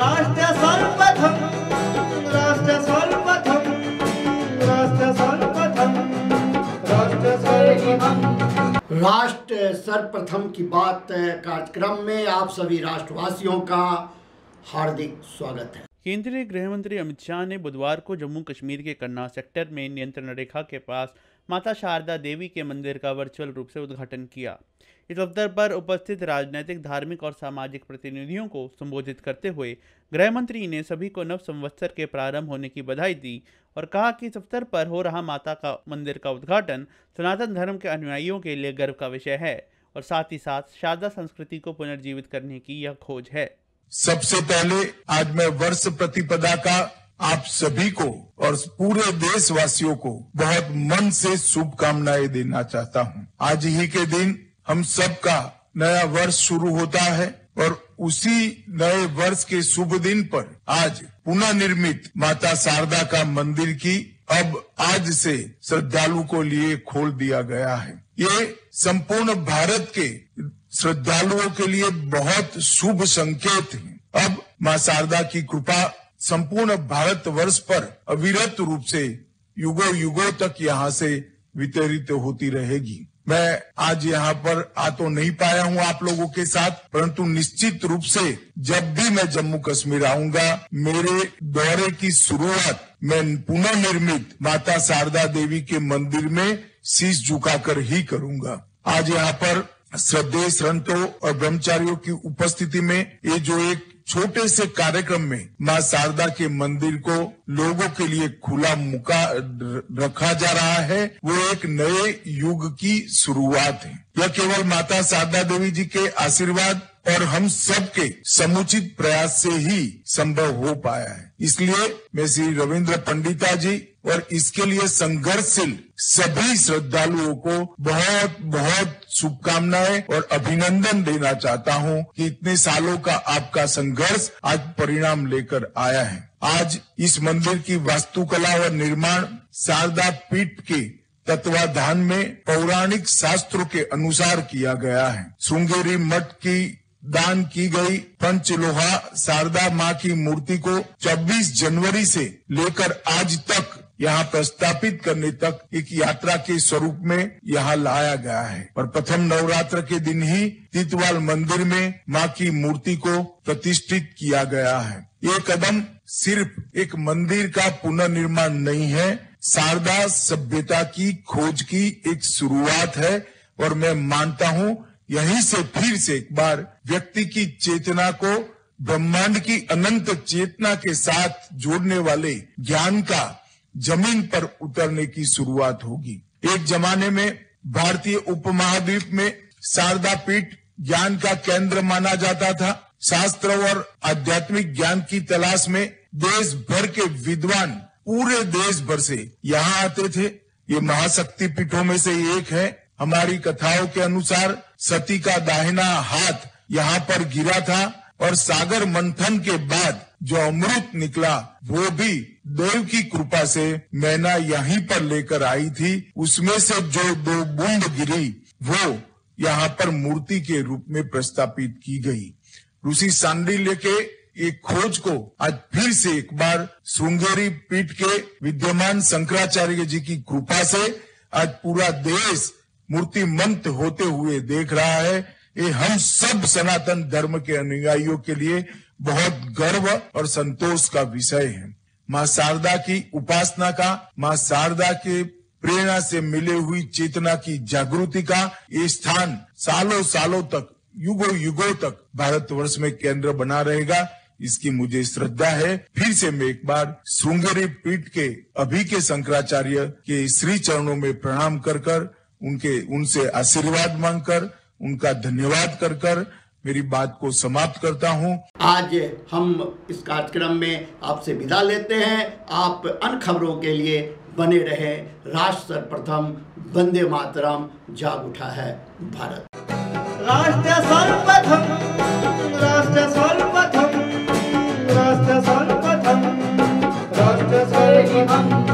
राष्ट्र सर्वप्रथम, राष्ट्र सर्वप्रथम, राष्ट्र सर्वप्रथम, राष्ट्र सर्वप्रथम। राष्ट्र सर्वप्रथम की बात कार्यक्रम में आप सभी राष्ट्रवासियों का हार्दिक स्वागत है। केंद्रीय गृह मंत्री अमित शाह ने बुधवार को जम्मू कश्मीर के कन्ना सेक्टर में नियंत्रण रेखा के पास माता शारदा देवी के मंदिर का वर्चुअल रूप से उद्घाटन किया। इस अवसर पर उपस्थित राजनीतिक, धार्मिक और सामाजिक प्रतिनिधियों को संबोधित करते हुए गृह मंत्री ने सभी को नव संवत्सर के प्रारंभ होने की बधाई दी और कहा कि इस अवसर पर हो रहा माता का मंदिर का उद्घाटन सनातन धर्म के अनुयायियों के लिए गर्व का विषय है और साथ ही साथ शारदा संस्कृति को पुनर्जीवित करने की यह खोज है। सबसे पहले आज मैं वर्ष प्रतिपदा का आप सभी को और पूरे देशवासियों को बहुत मन से शुभकामनाएं देना चाहता हूं। आज ही के दिन हम सबका नया वर्ष शुरू होता है और उसी नए वर्ष के शुभ दिन पर आज पुनः निर्मित माता शारदा का मंदिर की अब आज से श्रद्धालु को लिए खोल दिया गया है। ये संपूर्ण भारत के श्रद्धालुओं के लिए बहुत शुभ संकेत है। अब मां शारदा की कृपा संपूर्ण भारत वर्ष पर अविरत रूप से युगों युगों तक यहाँ से वितरित होती रहेगी। मैं आज यहाँ पर आ तो नहीं पाया हूँ आप लोगों के साथ, परंतु निश्चित रूप से जब भी मैं जम्मू कश्मीर आऊंगा मेरे दौरे की शुरुआत मैं पुनः निर्मित माता शारदा देवी के मंदिर में शीश झुकाकर ही करूंगा। आज यहाँ पर श्रद्धेय संतों और ब्रह्मचारियों की उपस्थिति में ये जो एक छोटे से कार्यक्रम में मां शारदा के मंदिर को लोगों के लिए खुला मुका रखा जा रहा है, वो एक नए युग की शुरुआत है। यह केवल माता शारदा देवी जी के आशीर्वाद और हम सबके समुचित प्रयास से ही संभव हो पाया है। इसलिए मैं श्री रविंद्र पंडिता जी और इसके लिए संघर्षशील सभी श्रद्धालुओं को बहुत बहुत शुभकामनाएं और अभिनंदन देना चाहता हूं कि इतने सालों का आपका संघर्ष आज परिणाम लेकर आया है। आज इस मंदिर की वास्तुकला और निर्माण शारदा पीठ के तत्वाधान में पौराणिक शास्त्रों के अनुसार किया गया है। श्रृंगेरी मठ की दान की गई पंचलोहा शारदा मां की मूर्ति को 24 जनवरी से लेकर आज तक यहाँ प्रस्थापित करने तक एक यात्रा के स्वरूप में यहाँ लाया गया है और प्रथम नवरात्र के दिन ही तीतवाल मंदिर में मां की मूर्ति को प्रतिष्ठित किया गया है। ये कदम सिर्फ एक मंदिर का पुनर्निर्माण नहीं है, शारदा सभ्यता की खोज की एक शुरुआत है और मैं मानता हूँ यहीं से फिर से एक बार व्यक्ति की चेतना को ब्रह्मांड की अनंत चेतना के साथ जोड़ने वाले ज्ञान का जमीन पर उतरने की शुरुआत होगी। एक जमाने में भारतीय उपमहाद्वीप में शारदा पीठ ज्ञान का केंद्र माना जाता था। शास्त्र और आध्यात्मिक ज्ञान की तलाश में देश भर के विद्वान पूरे देश भर से यहाँ आते थे। ये महाशक्ति पीठों में से एक है। हमारी कथाओं के अनुसार सती का दाहिना हाथ यहाँ पर गिरा था और सागर मंथन के बाद जो अमृत निकला वो भी देव की कृपा से मैना यहीं पर लेकर आई थी। उसमें से जो 2 बूंद गिरी वो यहाँ पर मूर्ति के रूप में प्रस्थापित की गई। ऋषि सांडिल्य के एक खोज को आज फिर से एक बार श्रृंगेरी पीठ के विद्यमान शंकराचार्य जी की कृपा से आज पूरा देश मूर्तिमंत होते हुए देख रहा है। ये हम सब सनातन धर्म के अनुयायियों के लिए बहुत गर्व और संतोष का विषय है। मां शारदा की उपासना का, मां शारदा के प्रेरणा से मिले हुई चेतना की जागृति का ये स्थान सालों सालों तक, युगों युगों तक भारतवर्ष में केंद्र बना रहेगा। इसकी मुझे श्रद्धा है। फिर से मैं एक बार श्रृंगेरी पीठ के अभी के शंकराचार्य के श्री चरणों में प्रणाम कर उनसे आशीर्वाद मांगकर उनका धन्यवाद कर मेरी बात को समाप्त करता हूं। आज हम इस कार्यक्रम में आपसे विदा लेते हैं। आप अन्य खबरों के लिए बने रहे। राष्ट्र सर्वप्रथम, वंदे मातरम, जाग उठा है भारत। राष्ट्र सर्वप्रथम, राष्ट्र सर्वप्रथम, राष्ट्र सर्वप्रथम, राष्ट्र सर्वप्रथम।